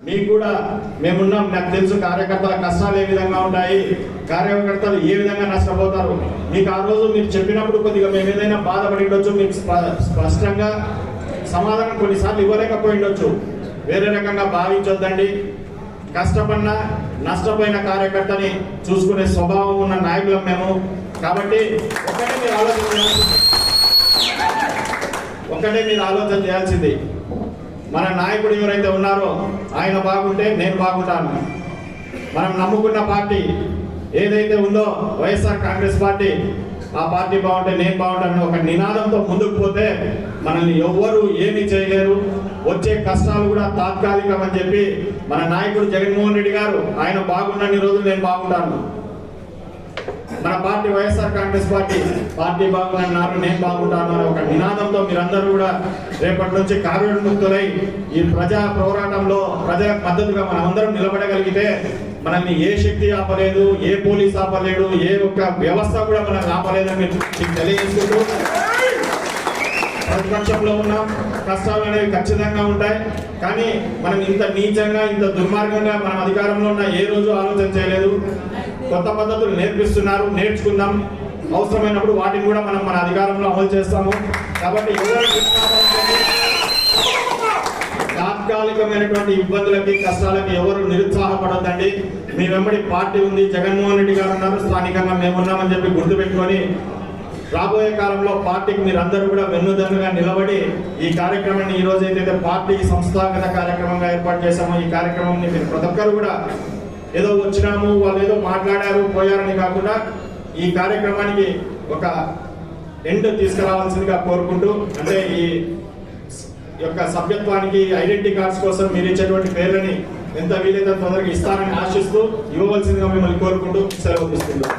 మీకు కూడా మేమున్నాం. నాకు తెలుసు కార్యకర్తల కష్టాలు ఏ విధంగా ఉంటాయి, కార్యకర్తలు ఏ విధంగా నష్టపోతారు. మీకు ఆ రోజు మీరు చెప్పినప్పుడు కొద్దిగా మేము ఏదైనా బాధపడి ఉండొచ్చు, మీకు స్పష్టంగా సమాధానం కొన్నిసార్లు ఇవ్వలేకపోయి ఉండొచ్చు. వేరే రకంగా భావించొద్దండి. కష్టపడిన నష్టపోయిన కార్యకర్తని చూసుకునే స్వభావం ఉన్న నాయకులం మేము. కాబట్టి ఒక్కటే మీరు ఆలోచన చేయాల్సింది, మన నాయకుడు ఎవరైతే ఉన్నారో ఆయన బాగుంటే నేను బాగుంటాను. మనం నమ్ముకున్న పార్టీ ఏదైతే ఉందో వైఎస్ఆర్ కాంగ్రెస్ పార్టీ, ఆ పార్టీ బాగుంటే నేను బాగుంటాను ఒక నినాదంతో ముందుకు పోతే మనల్ని ఎవ్వరూ ఏమీ చేయలేరు. వచ్చే కష్టాలు కూడా తాత్కాలికం అని చెప్పి మన నాయకుడు జగన్మోహన్ రెడ్డి గారు ఆయన బాగున్నన్ని రోజులు నేను బాగుంటాను. మన పార్టీ వైఎస్ఆర్ కాంగ్రెస్ పార్టీ బాగున్నారు నేను బాగుంటాను అనే ఒక నినాదంతో మీరందరూ కూడా రేపటి నుంచి కార్యోన్ముక్తులై ఈ ప్రజా పోరాటంలో ప్రజలకు మద్దతుగా మనం అందరం నిలబడగలిగితే మనల్ని ఏ శక్తి ఆపలేదు, ఏ పోలీస్ ఆపలేడు, ఏ ఒక్క వ్యవస్థ కూడా మనల్ని ఆపలేదని మీకు తెలియజేసుకుంటూ, ప్రతిపక్షంలో ఉన్నాం, కష్టాలు అనేవి ఖచ్చితంగా ఉంటాయి. కానీ మనం ఇంత నీచంగా ఇంత దుర్మార్గంగా మనం అధికారంలో ఉన్న ఏ రోజు ఆలోచన చేయలేదు. కొత్త పద్ధతులు నేర్పిస్తున్నారు, నేర్చుకుందాం. అవసరమైనప్పుడు వాటిని కూడా మనం మన అధికారంలో అమలు చేస్తాము. కాబట్టి తాత్కాలికమైనటువంటి ఇబ్బందులకి కష్టాలకి ఎవరు నిరుత్సాహపడొద్దండి. మీ వెంబడి పార్టీ ఉంది, జగన్మోహన్ రెడ్డి గారు ఉన్నారు, స్థానికంగా మేమున్నామని చెప్పి గుర్తుపెట్టుకొని రాబోయే కాలంలో పార్టీకి మీరందరూ కూడా వెన్నుదన్నుగా నిలబడి ఈ కార్యక్రమాన్ని ఈ రోజు ఏదైతే పార్టీ సంస్థాగత కార్యక్రమంగా ఏర్పాటు చేశామో ఈ కార్యక్రమాన్ని మీరు ప్రతి ఒక్కరు కూడా ఏదో వచ్చినాము వాళ్ళు ఏదో మాట్లాడారు పోయారని కాకుండా ఈ కార్యక్రమానికి ఒక ఎండ్ తీసుకురావాల్సిందిగా కోరుకుంటూ, అంటే ఈ యొక్క సభ్యత్వానికి ఐడెంటిటీ కార్డ్స్ కోసం మీరు ఇచ్చేటువంటి పేర్లని ఎంత వీలైతే తొందరగా ఇస్తారని ఆశిస్తూ ఇవ్వవలసిందిగా మిమ్మల్ని కోరుకుంటూ సెలవు తీసుకుంటాం.